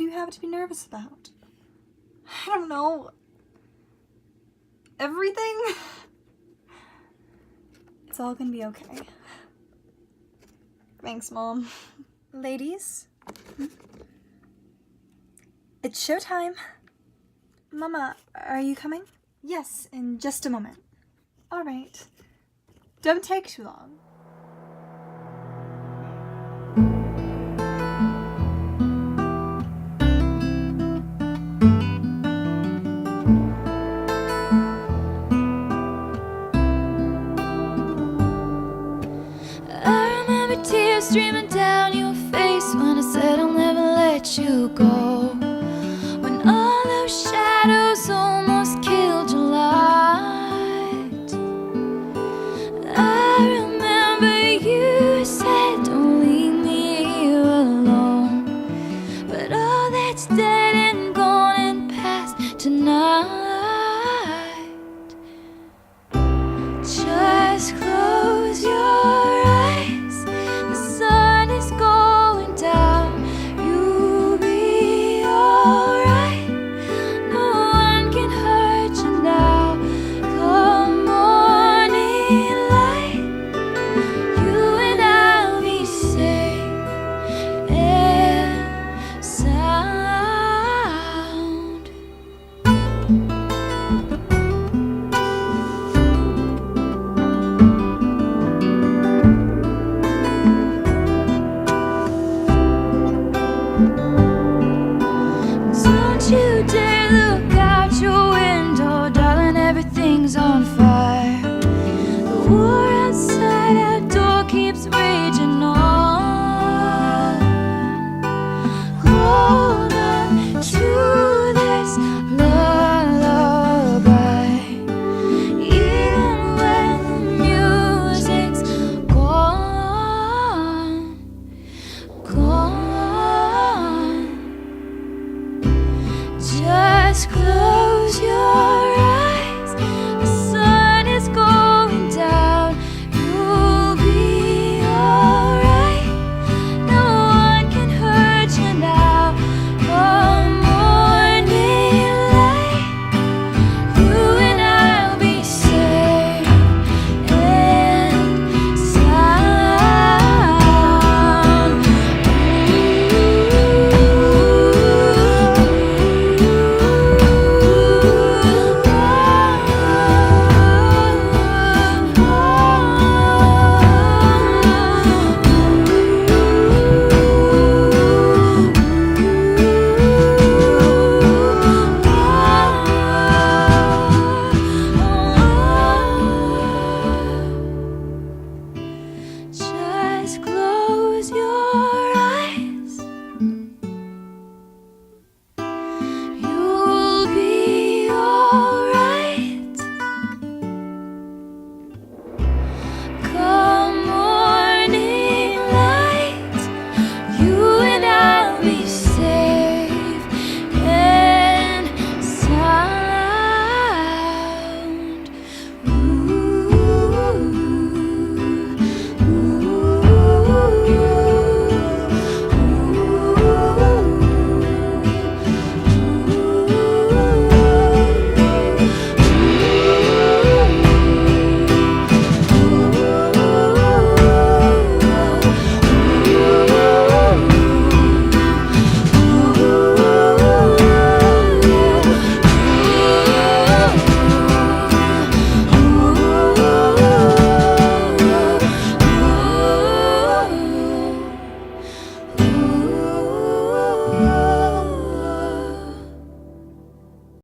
do you have to be nervous about? I don't know. Everything? It's all gonna be okay. Thanks, Mom. Ladies? It's showtime. Mama, are you coming? Yes, in just a moment. All right. Don't take too long. I remember tears streaming down your face when I said I'll never let you go.